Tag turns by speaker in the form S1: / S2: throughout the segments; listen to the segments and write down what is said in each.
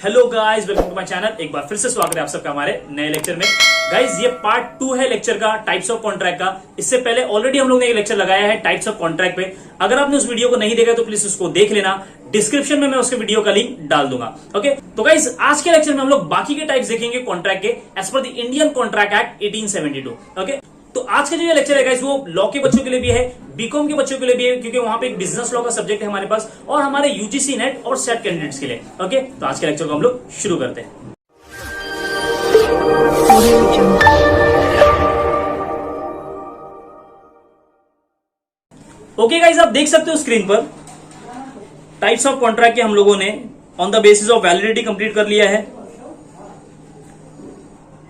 S1: Hello guys, welcome to my channel. एक बार फिर से स्वागत है आप सबका हमारे नए लेक्चर में। गाइस ये पार्ट 2 है लेक्चर का, टाइप्स ऑफ कॉन्ट्रैक्ट का। इससे पहले ऑलरेडी हम लोग ने एक लेक्चर लगाया है टाइप्स ऑफ कॉन्ट्रैक्ट पे। अगर आपने उस वीडियो को नहीं देखा तो प्लीज उसको देख लेना, डिस्क्रिप्शन में मैं उसके वीडियो का लिंक डाल दूंगा। ओके, तो गाइस आज के लेक्चर में हम लोग बाकी के टाइप्स देखेंगे कॉन्ट्रैक्ट के as per the Indian Contract Act 1872। Okay, तो आज का जो ये लेक्चर है गाइस वो लॉ के बच्चों के लिए भी है, बीकॉम के बच्चों के लिए भी है, क्योंकि वहां पे एक बिजनेस लॉ का सब्जेक्ट है हमारे पास, और हमारे यूजीसी नेट और सेट कैंडिडेट्स के लिए। ओके, तो आज के लेक्चर को हम लोग शुरू करते हैं। ओके गाइस, आप देख सकते हो स्क्रीन पर टाइप्स ऑफ कॉन्ट्रैक्ट के हम लोगों ने on the basis of validity complete कर लिया है।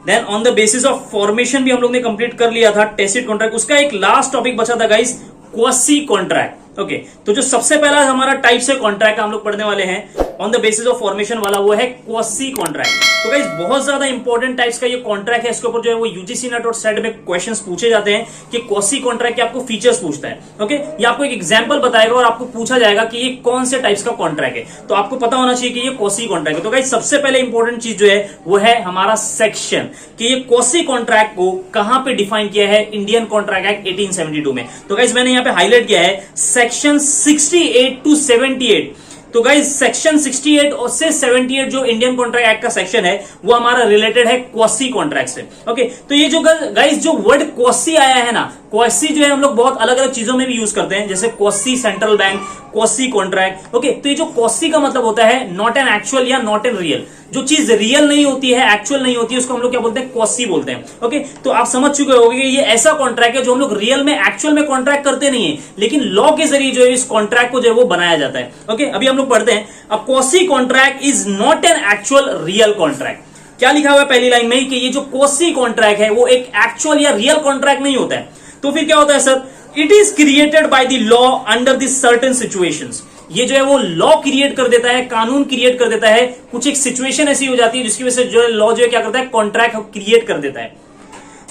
S1: Then on the basis of formation भी हम लोग ने कंप्लीट कर लिया था, टेसिट कॉन्ट्रैक्ट। उसका एक लास्ट टॉपिक बचा था गाइस, क्वासी कॉन्ट्रैक्ट। ओके, तो जो सबसे पहला हमारा टाइप्स है कॉन्ट्रैक्ट का हम लोग पढ़ने वाले हैं on the basis of formation वाला, वो है क्वासी कॉन्ट्रैक्ट। तो गाइस बहुत ज्यादा इंपॉर्टेंट टाइप्स का ये कॉन्ट्रैक्ट है। इसके ऊपर जो है वो यूजीसी नेट और सेट में क्वेश्चंस पूछे जाते हैं कि क्वासी कॉन्ट्रैक्ट के आपको फीचर्स पूछता है। ओके, ये आपको एक एग्जांपल बताएगा और आपको पूछा जाएगा कि ये कौन से टाइप्स का कॉन्ट्रैक्ट है, तो आपको पता होना चाहिए कि ये क्वासी कॉन्ट्रैक्ट है। तो गाइस सबसे पहले इंपॉर्टेंट चीज जो है वो है हमारा सेक्शन, कि ये क्वासी कॉन्ट्रैक्ट को कहां पे डिफाइन किया है इंडियन कॉन्ट्रैक्ट एक्ट 1872 में। तो गाइस मैंने यहां पे हाईलाइट किया है सेक्शन 68 टू 78। तो गाइज सेक्शन 68 और से 78 जो इंडियन कॉन्ट्रैक्ट एक्ट का सेक्शन है वो हमारा रिलेटेड है क्वासी कॉन्ट्रैक्ट से। ओके, तो ये जो गाइज जो वर्ड क्वासी आया है ना, क्वासी जो है हम लोग बहुत अलग अलग चीजों में भी यूज करते हैं, जैसे quasi central bank, quasi contract. Okay, तो ये जो क्वासी का मतलब होता है नॉट एन एक्चुअल या नॉट एन रियल। जो चीज रियल नहीं होती है, एक्चुअल नहीं होती है, उसको हम लोग क्या बोलते हैं, क्वासी बोलते हैं। ओके, तो आप समझ चुके होंगे कि ये ऐसा कॉन्ट्रैक्ट है जो हम लोग रियल में एक्चुअल में कॉन्ट्रैक्ट करते नहीं है, लेकिन लॉ के जरिए जो है इस कॉन्ट्रैक्ट को जो है वो बनाया जाता है। ओके, अभी हम लोग पढ़ते हैं। A quasi contract is not an actual real contract. क्या लिखा हुआ है पहली लाइन में कि ये जो क्वासी कॉन्ट्रैक्ट है वो एक एक्चुअल या रियल कॉन्ट्रैक्ट नहीं होता है। तो फिर क्या होता है sir, it is created by the law under the certain situations. ये जो है वो लॉ क्रिएट कर देता है, कानून क्रिएट कर देता है, कुछ एक सिचुएशन ऐसी हो जाती है जिसकी वजह से जो है लॉ जो है क्या करता है, कॉन्ट्रैक्ट क्रिएट कर देता है।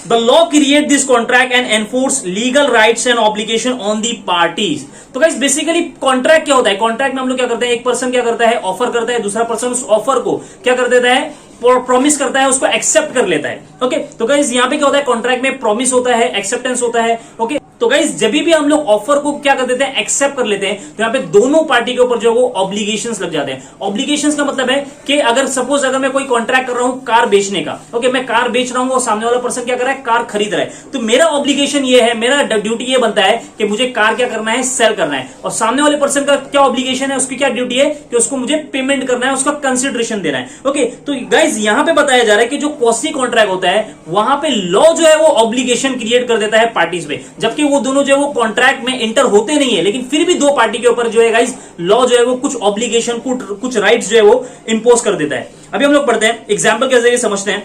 S1: The law create this contract and enforce legal rights and obligation on the parties। तो गाइस बेसिकली कॉन्ट्रैक्ट क्या होता है, कॉन्ट्रैक्ट में हम लोग क्या करते हैं, एक पर्सन क्या करता है, ऑफर करता है, दूसरा पर्सन उस ऑफर को क्या कर देता है, प्रॉमिस करता है, उसको एक्सेप्ट कर लेता है। ओके, तो गाइस यहाँ पे क्या होता है, कॉन्ट्रैक्ट में प्रॉमिस होता है, एक्सेप्टेंस होता है। ओके, तो गाइस जब भी हम लोग ऑफर को क्या कर देते हैं, एक्सेप्ट कर लेते हैं, तो यहाँ पे दोनों पार्टी के ऊपर जो है वो ऑब्लिगेशंस लग जाते हैं। ऑब्लिगेशंस का मतलब है कि अगर सपोज अगर मैं कोई कॉन्ट्रैक्ट कर रहा हूं कार बेचने का, ओके, मैं कार बेच रहा हूं और सामने वाला पर्सन क्या कर रहा है, कार खरीद रहा है, तो मेरा ऑब्लिगेशन ये है, मेरा ड्यूटी ये बनता है कि मुझे कार क्या करना है, सेल करना है। और सामने वाले पर्सन का क्या ऑब्लिगेशन है, उसकी क्या ड्यूटी है कि उसको मुझे पेमेंट करना है, उसका कंसिडरेशन देना है। ओके, तो गाइज यहां पे बताया जा रहा है कि जो क्वासी कॉन्ट्रैक्ट होता है वहां पे लॉ जो है वो ऑब्लिगेशन क्रिएट कर देता है पार्टीज पे, जबकि वो दोनों जो है वो कॉन्ट्रैक्ट में इंटर होते नहीं है, लेकिन फिर भी दो पार्टी के ऊपर जो है गाइस लॉ जो है वो कुछ ऑब्लिगेशन, कुछ राइट्स जो है वो इंपोज कर देता है। अभी हम लोग पढ़ते हैं, एग्जांपल के जरिए समझते हैं।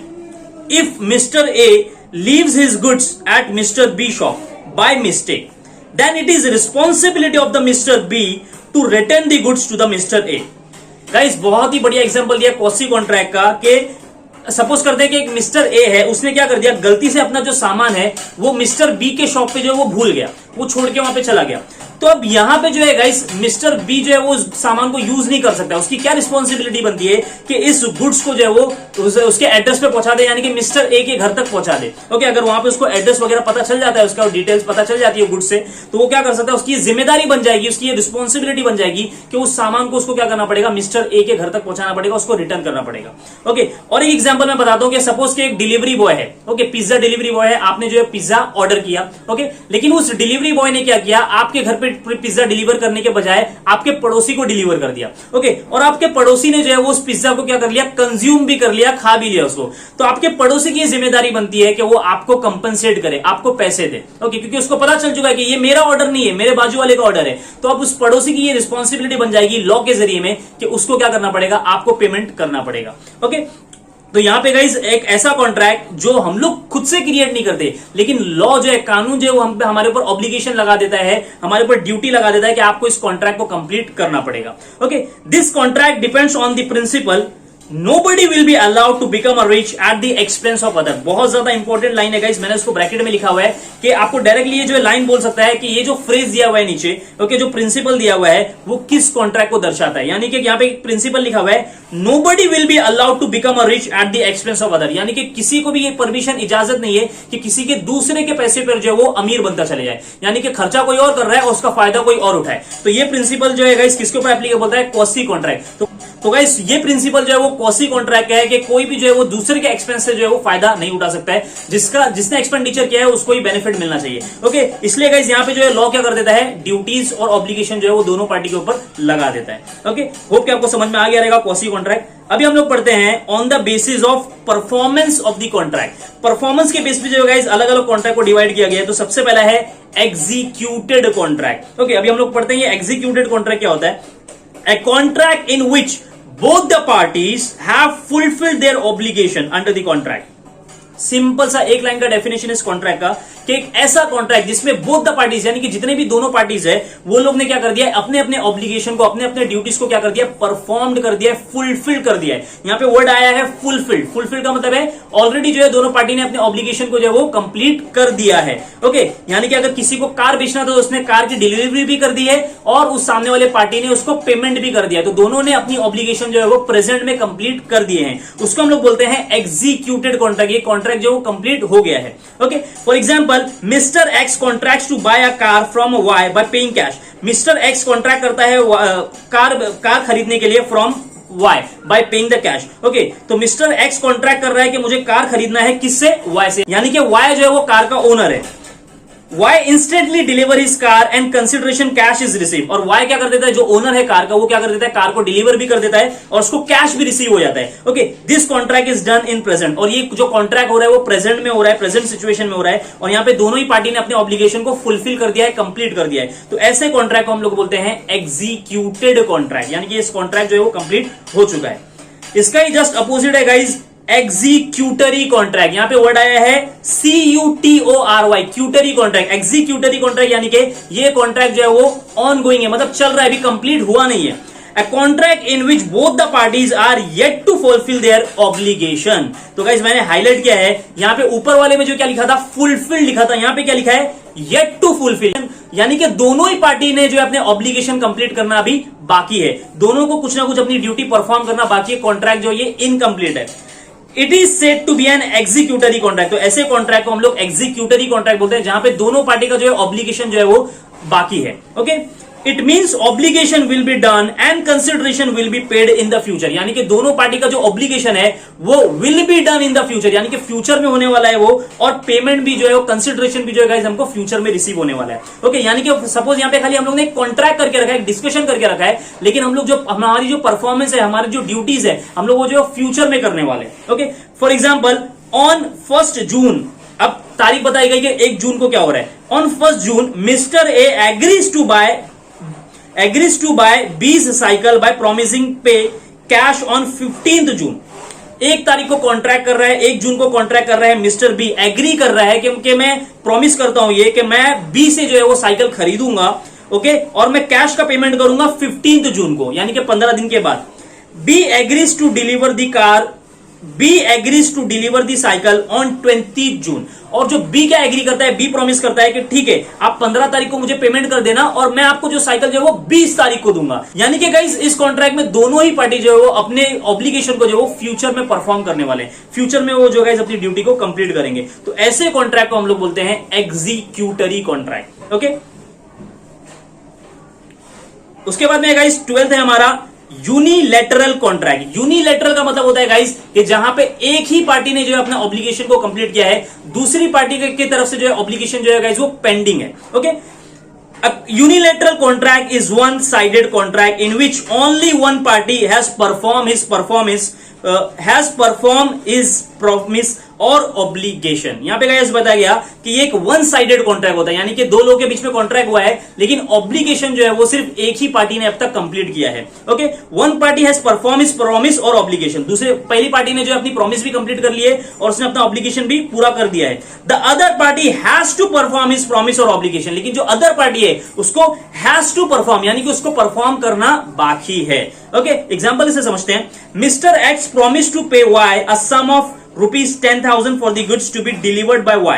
S1: If mister A leaves his goods at mister B shop by mistake, then it is responsibility of the mister B to return the goods to the mister A. Guys बहुत ही बढ़िया एग्जांपल दिया quasi contract का, कि suppose करते हैं कि एक मिस्टर ए है, उसने क्या कर दिया, गलती से अपना जो सामान है वो मिस्टर बी के शॉप पे जो है वो भूल गया, वो छोड़ के वहां पे चला गया। तो अब यहां पे जो है गाइस मिस्टर बी जो है वो सामान को यूज नहीं कर सकता। उसकी क्या रिस्पॉन्सिबिलिटी बनती है कि इस गुड्स को जो है वो उसके एड्रेस पे पहुंचा दे, यानी कि मिस्टर ए के घर तक पहुंचा दे। ओके, अगर वहां पे उसको एड्रेस वगैरह पता चल जाता है, उसका डिटेल्स पता चल जाती है गुड्स से, तो वो क्या कर सकता है, उसकी जिम्मेदारी बन जाएगी, उसकी रिस्पॉन्सिबिलिटी बन जाएगी कि उस सामान को उसको क्या करना पड़ेगा, मिस्टर ए के घर तक पहुंचाना पड़ेगा, उसको रिटर्न करना पड़ेगा। ओके, और एक एग्जाम्पल मैं बताता हूं कि सपोज के एक डिलीवरी बॉय है, ओके, पिज्जा डिलीवरी बॉय है, आपने जो है पिज्जा ऑर्डर किया, ओके, लेकिन उस डिलीवरी बॉय ने क्या किया, आपके घर पे पिज्जा डिलीवर करने के बजाय आपके पड़ोसी को डिलीवर कर दिया। ओके, और आपके पड़ोसी ने जो है वो उस पिज्जा को क्या कर लिया, कंज्यूम भी कर लिया, खा भी लिया उसको। तो आपके पड़ोसी की जिम्मेदारी बनती है कि वो आपको कंपनसेट करे, आपको पैसे दे। ओके, क्योंकि उसको पता चल चुका है कि ये मेरा ऑर्डर नहीं है, मेरे बाजू वाले का ऑर्डर है। तो अब उस पड़ोसी की ये रिस्पॉन्सिबिलिटी बन जाएगी लॉ के जरिए में कि उसको क्या करना पड़ेगा, आपको पेमेंट करना पड़ेगा। ओके, तो यहां पे गाइस एक ऐसा कॉन्ट्रैक्ट जो हम लोग खुद से क्रिएट नहीं करते, लेकिन लॉ जो है, कानून जो है वो हम पे हमारे ऊपर ऑब्लिगेशन लगा देता है, हमारे ऊपर ड्यूटी लगा देता है कि आपको इस कॉन्ट्रैक्ट को कंप्लीट करना पड़ेगा। Okay, this contract depends on the principle Nobody will be allowed to become a rich at the expense of other। बहुत ज्यादा इंपॉर्टेंट लाइन है गाइस, मैंने उसको ब्रैकेट में लिखा हुआ है कि आपको डायरेक्टली ये जो लाइन बोल सकता है कि ये जो फ्रेज दिया हुआ है नीचे, ओके, जो प्रिंसिपल दिया हुआ है वो किस कॉन्ट्रैक्ट को दर्शाता है। यानी कि यहाँ पे एक प्रिंसिपल लिखा हुआ है, nobody will be allowed to become a rich at the expense of other, यानी कि किसी को भी ये परमिशन इजाजत नहीं है कि किसी के दूसरे के पैसे पर जो है वो अमीर बनता चले जाए, यानी कि खर्चा कोई और कर रहा है और उसका फायदा कोई और उठाए। तो ये प्रिंसिपल जो है गाइस किसके ऊपर एप्लीकेबल होता है, क्वासी कॉन्ट्रैक्ट। तो गाइस ये प्रिंसिपल जो है वो क्वासी कॉन्ट्रैक्ट है कि कोई भी जो है वो दूसरे के एक्सपेंस से जो है वो फायदा नहीं उठा सकता है, जिसने एक्सपेंडिचर किया है उसको ही बेनिफिट मिलना चाहिए। ओके, इसलिए गाइस यहाँ पे जो है लॉ क्या कर देता है, ड्यूटीज और ऑब्लिगेशन जो है वो दोनों पार्टी के ऊपर लगा देता है। ओके, होप कि आपको समझ में आ गया रहेगा क्वासी कॉन्ट्रैक्ट। अभी हम लोग पढ़ते हैं on the basis of performance of the contract. Performance के बेस पे जो गाइस अलग अलग कॉन्ट्रैक्ट को डिवाइड किया गया है। तो सबसे पहला है एग्जीक्यूटेड कॉन्ट्रैक्ट। ओके, अभी हम लोग पढ़ते हैं ये एग्जीक्यूटेड कॉन्ट्रैक्ट क्या होता है। A contract in which both the parties have fulfilled their obligation under the contract। Simple सा एक लाइन का डेफिनेशन इस कॉन्ट्रैक्ट का कि एक ऐसा कॉन्ट्रैक्ट जिसमें बोथ द पार्टीज यानी कि जितने भी दोनों पार्टीज है वो लोग ने क्या कर दिया है, अपने अपने ऑब्लिगेशन को, अपने अपने ड्यूटीज को क्या कर दिया, परफॉर्म्ड कर दिया है, फुलफिल कर दिया है। यहां पे वर्ड आया है फुलफिल्ड। फुलफिल का मतलब है ऑलरेडी जो है दोनों पार्टी ने अपने ऑब्लिगेशन को जो है वो कंप्लीट कर दिया है। ओके, यानी कि अगर किसी को कार बेचना था तो उसने कार की डिलीवरी भी कर दी है और उस सामने वाले पार्टी ने उसको पेमेंट भी कर दिया, तो दोनों ने अपनी ऑब्लिगेशन जो है वो प्रेजेंट में कंप्लीट कर दिए हैं। उसको हम लोग बोलते हैं एग्जीक्यूटेड कॉन्ट्रैक्ट। ये कॉन्ट्रैक्ट जो कंप्लीट हो गया है। Okay, for example mister X contracts to buy a car from Y by paying cash. Mister X contract करता है कार खरीदने के लिए from Y by paying the cash. Okay, तो मिस्टर एक्स कॉन्ट्रैक्ट कर रहा है कि मुझे कार खरीदना है किससे, वाई से, यानी कि वाई जो है वो कार का ओनर है। Y instantly deliver his car and consideration cash is receive. और वाई क्या कर देता है, जो ओनर है कार का, वो क्या कर देता है, कार को डिलीवर भी कर देता है और उसको कैश भी रिसीव हो जाता है। Okay, this contract is done in present. और ये जो कॉन्ट्रैक्ट हो रहा है वो प्रेजेंट में हो रहा है, प्रेजेंट सिचुएशन में हो रहा है और यहाँ पे दोनों ही पार्टी ने अपने ऑब्लिगेशन को फुलफिल कर दिया है, कंप्लीट कर दिया है। तो ऐसे कॉन्ट्रैक्ट को हम लोग बोलते हैं एग्जीक्यूटेड कॉन्ट्रैक्ट, यानी कि इस कॉन्ट्रैक्ट जो है वो कंप्लीट हो चुका है। इसका ही जस्ट अपोजिट है गाइज एग्जीक्यूटरी कॉन्ट्रैक्ट। यहां पे वर्ड आया है CUTORY, क्यूटरी कॉन्ट्रैक्ट। एग्जीक्यूटरी कॉन्ट्रैक्ट यानी कि ये कॉन्ट्रैक्ट जो है वो ऑन गोइंग है, मतलब चल रहा है, अभी कंप्लीट हुआ नहीं है। A contract in which both the parties are yet to fulfill their obligation। तो गाइस मैंने हाईलाइट किया है, यहां पे ऊपर वाले में जो क्या लिखा था, फुलफिल लिखा था, यहां पे क्या लिखा है, yet to fulfill, यानी कि दोनों ही पार्टी ने जो है अपने ऑब्लिगेशन कंप्लीट करना अभी बाकी है, दोनों को कुछ ना कुछ अपनी ड्यूटी परफॉर्म करना बाकी है। कॉन्ट्रैक्ट जो ये इनकम्प्लीट है। It is said to be an executory contract. तो ऐसे कॉन्ट्रैक्ट को हम लोग एग्जीक्यूटरी कॉन्ट्रैक्ट बोलते हैं जहां पे दोनों पार्टी का जो है ऑब्लिगेशन जो है वो बाकी है। Okay, it means obligation will be done and consideration will be paid in the future, यानी कि दोनों पार्टी का जो ऑब्लिगेशन है वो will be done in the future, यानी कि फ्यूचर में होने वाला है वो, और पेमेंट भी जो है, कंसिडरेशन भी जो है गाइस हमको फ्यूचर में रिसीव होने वाला है। ओके, यानी कि सपोज यहाँ पे खाली हम लोग ने कॉन्ट्रैक्ट करके रखा है, डिस्कशन करके रखा है, लेकिन हम लोग जो हमारी जो परफॉर्मेंस है, हमारी जो ड्यूटीज है, हम लोग वो जो फ्यूचर में करने वाले हैं। ओके, फॉर एग्जाम्पल ऑन 1 जून, अब तारीख बताई गई कि 1 जून को क्या हो रहा है। On 1 June mister A agrees to buy B's cycle by promising pay cash on 15th जून। 1 तारीख को कॉन्ट्रैक्ट कर रहा है, 1 जून को कॉन्ट्रैक्ट कर रहा है, मिस्टर बी एग्री कर रहा है कि मैं प्रॉमिस करता हूं ये कि मैं बी से जो है वो साइकिल खरीदूंगा। ओके, और मैं कैश का पेमेंट करूंगा 15th जून को, यानी कि 15 दिन के बाद। B agrees to deliver the car, B agrees to deliver the cycle on 20 June. और जो बी क्या एग्री करता है, बी प्रॉमिस करता है कि ठीक है आप 15 तारीख को मुझे पेमेंट कर देना और मैं आपको जो साइकिल जो है वो 20 तारीख को दूंगा। यानी कि गाइस इस कॉन्ट्रैक्ट में दोनों ही पार्टी जो है वो अपने ऑब्लिगेशन को जो है वो फ्यूचर में परफॉर्म करने वाले हैं, फ्यूचर में वो जो गाइस अपनी ड्यूटी को कंप्लीट करेंगे। तो ऐसे कॉन्ट्रैक्ट को हम लोग बोलते हैं एग्जीक्यूटरी कॉन्ट्रैक्ट। ओके, उसके बाद में गाइस 12th है हमारा यूनिलैटरल कॉन्ट्रैक्ट। यूनिलैटरल का मतलब होता है गाइस कि जहां पे एक ही पार्टी ने जो है अपना ऑब्लिगेशन को कंप्लीट किया है, दूसरी पार्टी की तरफ से जो है ऑब्लिगेशन जो है गाइस वो पेंडिंग है। Okay, A unilateral contract is one-sided contract in which only one party has performed his promise और ऑब्लिगेशन। यहां पे गाइस बताया गया कि ये एक वन साइडेड कॉन्ट्रैक्ट होता है, यानी कि दो लोगों के बीच में कॉन्ट्रैक्ट हुआ है लेकिन ऑब्लिगेशन जो है वो सिर्फ एक ही पार्टी ने अब तक कंप्लीट किया है। Okay, one party has perform his promise और ऑब्लिगेशन, दूसरे पहली पार्टी ने जो अपनी प्रॉमिस भी कंप्लीट कर ली है और उसने अपना ऑब्लिगेशन भी पूरा कर दिया है। The other party has to perform his promise और ऑब्लिगेशन, लेकिन जो अदर पार्टी है उसको हैज टू परफॉर्म यानी कि उसको परफॉर्म करना बाकी है। ओके, एग्जांपल इसे समझते हैं। Mister X promise to pay Y a sum of ₹10,000 for the goods to be delivered by Y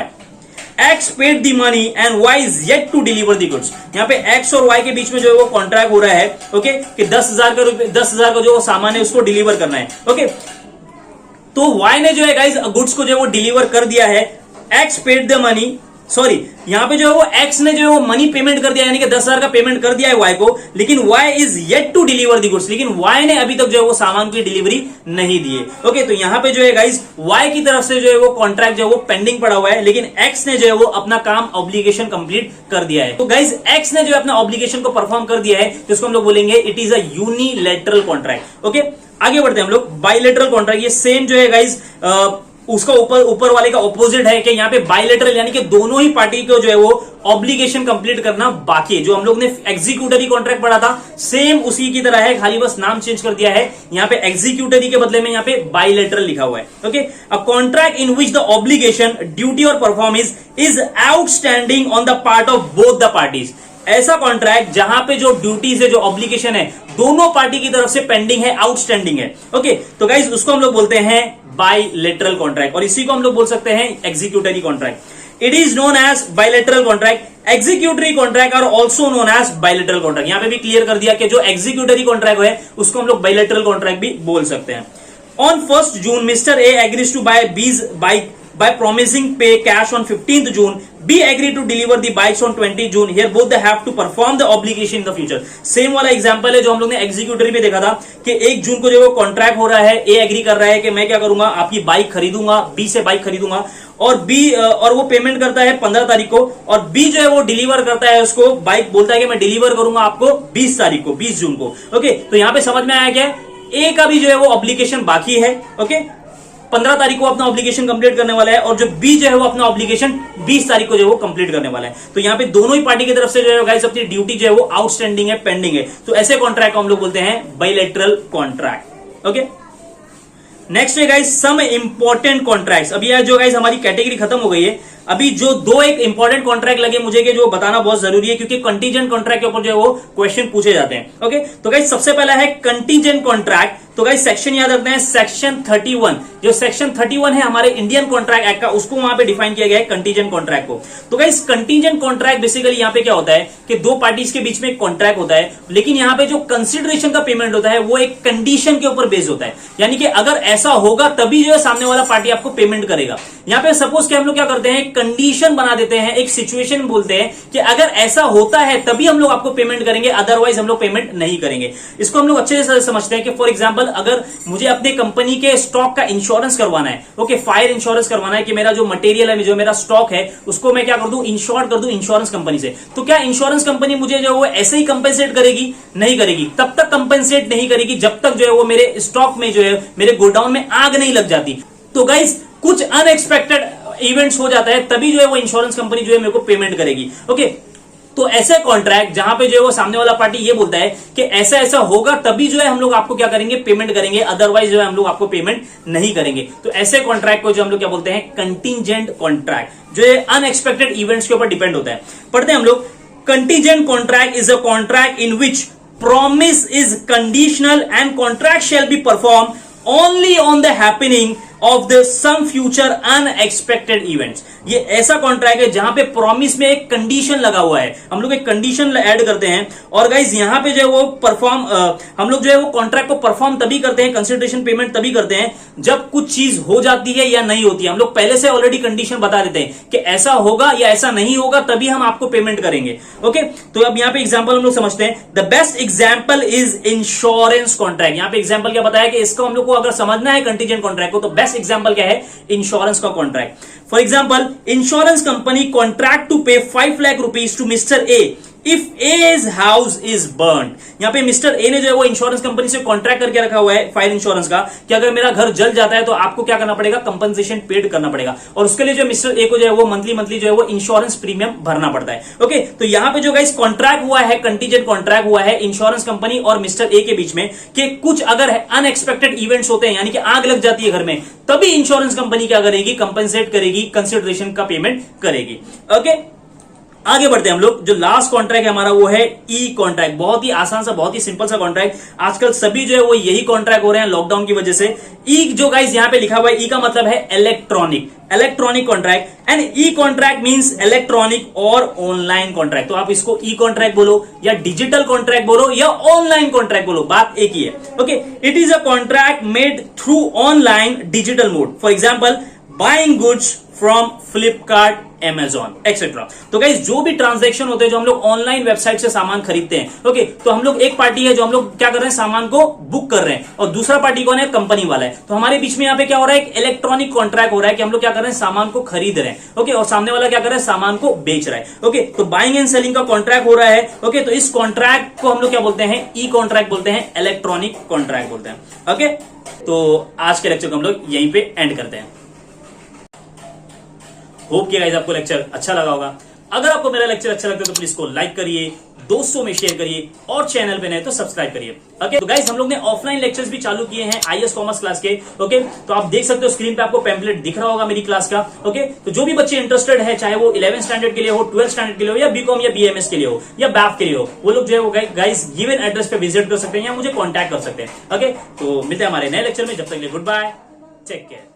S1: X paid the money and Y is yet to deliver the goods। यहाँ पे X और Y के बीच में जो है वो contract हो रहा है, ओके, कि 10,000 का जो वो सामान है उसको डिलीवर करना है, ओके। तो Y ने जो है गाइज गुड्स को जो है वो डिलीवर कर दिया है, X paid the money, sorry यहां पे जो है वो X ने जो है वो मनी पेमेंट कर दिया, यानी कि 10,000 का पेमेंट कर दिया है Y को, लेकिन Y is yet to deliver the goods, लेकिन Y ने अभी तक जो है वो सामान की डिलीवरी नहीं दी है, ओके। तो यहां पे जो है गाइज Y की तरफ से जो है वो कॉन्ट्रैक्ट जो है वो पेंडिंग पड़ा हुआ है, लेकिन X ने जो है वो अपना काम ऑब्लिगेशन कंप्लीट कर दिया है। तो गाइज X ने जो है अपना ऑब्लिगेशन को परफॉर्म कर दिया है, जिसको हम लोग बोलेंगे it is a unilateral contract, okay. आगे बढ़ते हैं हम लोग, बाइलेटरल कॉन्ट्रैक्ट, ये सेम जो है गाइज उसका ऊपर वाले का ऑपोजिट है कि यहाँ पे बाइलेटरल यानी कि दोनों ही पार्टी को जो है वो ऑब्लिगेशन कंप्लीट करना बाकी है। जो हम लोग ने एग्जीक्यूटरी कॉन्ट्रैक्ट पढ़ा था सेम उसी की तरह है, खाली बस नाम चेंज कर दिया है, यहाँ पे एग्जीक्यूटरी के बदले में यहाँ पे बाइलेटरल लिखा हुआ है, okay. A contract in which the obligation, duty और performance is outstanding on the part of both the parties. ऐसा कॉन्ट्रैक्ट जहां पे जो ड्यूटीज है, जो ऑब्लिगेशन है, दोनों पार्टी की तरफ से पेंडिंग है, आउटस्टैंडिंग है, ओके। तो गाइज उसको हम लोग बोलते हैं बाइलेटरल कॉन्ट्रैक्ट, और इसी को हम लोग बोल सकते हैं executory contract. It is known as bilateral contract, executory contract are also known as bilateral contract. यहां पे भी क्लियर कर दिया कि जो एग्जीक्यूटरी कॉन्ट्रैक्ट है उसको हम लोग बाइलेटरल कॉन्ट्रैक्ट भी बोल सकते हैं। On 1st June, mister A agrees to buy B's bike by promising pay cash on 15th June, B agree to deliver the bikes on 20th June. Here both they have to perform the obligation in the future. Same वाला example है जो हम लोग ने executory में देखा था कि 1 जून को जो वो कॉन्ट्रैक्ट हो रहा है, ए एग्री कर रहा है कि मैं क्या करूंगा, आपकी बाइक खरीदूंगा, बी से बाइक खरीदूंगा, और वो पेमेंट करता है 15 तारीख को, और बी जो है वो डिलीवर करता है उसको बाइक, बोलता है कि मैं डिलीवर करूंगा आपको 20 तारीख को, 20 जून को, ओके। तो यहां पे समझ में आया क्या, ए का भी जो है वो ऑब्लिगेशन बाकी है, ओके, 15 तारीख को अपना ऑब्लिगेशन कंप्लीट करने वाला है, और जो बी जो है वो अपना ऑब्लिगेशन 20 तारीख को जो है वो कंप्लीट करने वाला है। तो यहाँ पे दोनों ही पार्टी की तरफ से जो है गाइस अपनी ड्यूटी जो है वो आउटस्टैंडिंग है, पेंडिंग है। तो ऐसे कॉन्ट्रैक्ट को हम लोग बोलते हैं बाइलेटरल कॉन्ट्रैक्ट, ओके। नेक्स्ट है गाइस सम इंपॉर्टेंट कॉन्ट्रैक्ट्स। अभी यार जो गाइस हमारी कैटेगरी खत्म हो गई है, अभी जो एक इंपॉर्टेंट कॉन्ट्रैक्ट लगे मुझे कि जो बताना बहुत जरूरी है, क्योंकि कंटीजेंट कॉन्ट्रैक्ट के ऊपर जो है वो क्वेश्चन पूछे जाते हैं, ओके। तो गाइस सबसे पहला है कंटीजेंट कॉन्ट्रैक्ट। तो गाइस सेक्शन याद रखते हैं, सेक्शन 31, जो सेक्शन 31 है हमारे इंडियन कॉन्ट्रैक्ट एक्ट का, उसको वहां पे डिफाइन किया गया है कंटीजेंट कॉन्ट्रैक्ट को। तो गाइस कंटीजेंट कॉन्ट्रैक्ट बेसिकली यहाँ पे क्या होता है कि दो पार्टीज के बीच में कॉन्ट्रैक्ट होता है, लेकिन यहाँ पे जो कंसिडरेशन का पेमेंट होता है वो एक कंडीशन के ऊपर बेस्ड होता है, यानी कि अगर ऐसा होगा तभी जो है सामने वाला पार्टी आपको पेमेंट करेगा। यहाँ पे सपोज कि हम लोग क्या करते हैं, कंडीशन बना देते हैं, एक सिचुएशन बोलते हैं कि अगर ऐसा होता है तभी हम लोग आपको पेमेंट करेंगे, अदरवाइज हम लोग पेमेंट नहीं करेंगे। इसको हम लोग अच्छे से समझते हैं कि फॉर एग्जांपल अगर मुझे अपने कंपनी के स्टॉक का इंश्योरेंस करवाना है, ओके, फायर इंश्योरेंस करवाना है कि मेरा जो मटेरियल है, जो मेरा स्टॉक है, उसको मैं क्या कर दूं, इंश्योर कर दूं इंश्योरेंस कंपनी से। तो क्या इंश्योरेंस कंपनी मुझे जो वो ऐसे ही कंपेंसेट करेगी? नहीं करेगी। तब तक कंपेंसेट नहीं करेगी जब तक जो है वो मेरे स्टॉक में जो है, मेरे गोडाउन में आग नहीं लग जाती। तो गाइस कुछ अनएक्सपेक्टेड इवेंट्स हो जाता है तभी जो है वो इंश्योरेंस कंपनी जो है मेरे को पेमेंट करेगी, ओके। तो ऐसे कॉन्ट्रैक्ट जहां पे जो है वो सामने वाला पार्टी ये बोलता है कि ऐसा ऐसा होगा तभी जो है हम लोग आपको क्या करेंगे, पेमेंट करेंगे, अदरवाइज जो है हम लोग आपको पेमेंट नहीं करेंगे। तो ऐसे कॉन्ट्रैक्ट को जो हम लोग क्या बोलते हैं, कंटीजेंट कॉन्ट्रैक्ट, जो है अनएक्सपेक्टेड इवेंट्स के ऊपर डिपेंड होता है। पढ़ते हैं हम लोग, contingent contract is a contract in which promise is conditional and contract shall be performed only on the happening of the some future unexpected events। ये ऐसा कॉन्ट्रैक्ट है जहां पे प्रॉमिस में एक कंडीशन लगा हुआ है, हम लोग एक कंडीशन ऐड करते हैं, और गाइज यहां पे जो है वो परफॉर्म हम लोग जो है वो कॉन्ट्रैक्ट को परफॉर्म तभी करते हैं, कंसिडरेशन पेमेंट तभी करते हैं जब कुछ चीज हो जाती है या नहीं होती है। हम लोग पहले से ऑलरेडी कंडीशन बता देते हैं कि ऐसा होगा या ऐसा नहीं होगा तभी हम आपको पेमेंट करेंगे, ओके। तो अब यहाँ पे एग्जाम्पल हम लोग समझते हैं। The best example is insurance contract. यहाँ पे एग्जाम्पल क्या बताया कि इसको हम लोग को अगर समझना है कंटीजेंट कॉन्ट्रैक्ट को, तो बेस्ट एग्जाम्पल क्या है, इंश्योरेंस का contract. For example, insurance company contract to pay 5 lakh rupees to mister A if his house is burn. यहाँ पे मिस्टर ए ने जो है वो इंश्योरेंस कंपनी से कॉन्ट्रैक्ट करके रखा हुआ है फायर इंश्योरेंस का कि अगर मेरा घर जल जाता है तो आपको क्या करना पड़ेगा, कंपनसेशन पेड करना पड़ेगा, और उसके लिए जो मिस्टर ए को जो है वो मंथली जो है वो इंश्योरेंस प्रीमियम भरना पड़ता है, ओके। तो यहाँ पे जो गाइस कॉन्ट्रैक्ट हुआ है, कंटीजेंट कॉन्ट्रैक्ट हुआ है इंश्योरेंस कंपनी और मिस्टर ए के बीच में कि कुछ अगर अनएक्सपेक्टेड इवेंट्स होते हैं, यानी कि आग लग जाती है घर में, तभी इंश्योरेंस कंपनी क्या करेगी, कंपनसेट करेगी, कंसिडरेशन का पेमेंट करेगी, ओके। आगे बढ़ते हैं हम लोग। जो लास्ट कॉन्ट्रैक्ट है हमारा वो है ई कॉन्ट्रैक्ट। बहुत ही आसान सा, बहुत ही सिंपल सा कॉन्ट्रैक्ट। आजकल सभी जो है वो यही कॉन्ट्रैक्ट हो रहे हैं लॉकडाउन की वजह से। ई जो गाइस यहां पे लिखा हुआ है, ई का मतलब है electronic contract. And E contract means electronic और ऑनलाइन कॉन्ट्रैक्ट। तो आप इसको ई कॉन्ट्रैक्ट बोलो या डिजिटल कॉन्ट्रैक्ट बोलो या ऑनलाइन कॉन्ट्रैक्ट बोलो, बात एक ही है। Okay, it is a contract made through online digital mode. For example buying goods from Flipkart, Amazon etcetera. तो गाइस जो भी ट्रांजैक्शन होते हैं, जो हम लोग ऑनलाइन वेबसाइट से सामान खरीदते हैं, ओके, तो हम लोग एक पार्टी है जो हम लोग क्या कर रहे हैं, सामान को बुक कर रहे हैं, और दूसरा पार्टी कौन है, कंपनी वाला है। तो हमारे बीच में यहाँ पे क्या हो रहा है, एक इलेक्ट्रॉनिक कॉन्ट्रैक्ट हो रहा है कि हम लोग क्या कर रहे हैं, सामान को खरीद रहे हैं, ओके, और सामने वाला क्या कर रहा है, सामान को बेच रहा है। ओके, तो बाइंग एंड सेलिंग का कॉन्ट्रैक्ट हो रहा है। ओके, तो इस कॉन्ट्रैक्ट को हम लोग क्या बोलते हैं, ई कॉन्ट्रैक्ट बोलते हैं, इलेक्ट्रॉनिक कॉन्ट्रैक्ट बोलते हैं। ओके, तो आज के लेक्चर को हम लोग यहीं पे एंड करते हैं। होप कि गाइस आपको लेक्चर अच्छा लगा होगा। अगर आपको मेरा लेक्चर अच्छा लगता है तो प्लीज को लाइक करिए, दोस्तों में शेयर करिए, और चैनल पे नए तो सब्सक्राइब करिए। ओके, तो गाइस हम लोग ने ऑफलाइन लेक्चर्स भी चालू किए हैं आईएएस कॉमर्स क्लास के। ओके, तो आप देख सकते हो स्क्रीन पे आपको पैम्पलेट दिख रहा होगा मेरी क्लास का। ओके, तो जो भी बच्चे इंटरेस्टेड है, चाहे वो 11th स्टैंडर्ड के लिए हो, 12th स्टैंडर्ड के लिए हो, या बीकॉम या बीएमएस के लिए हो, या बैफ के लिए हो, वो लोग जो है वो गाइस गिवन एड्रेस पे विजिट कर सकते हैं या मुझे कॉन्टैक्ट कर सकते हैं। ओके, तो मिलते हैं हमारे नए लेक्चर में। जब तक के लिए गुड बाय, टेक केयर।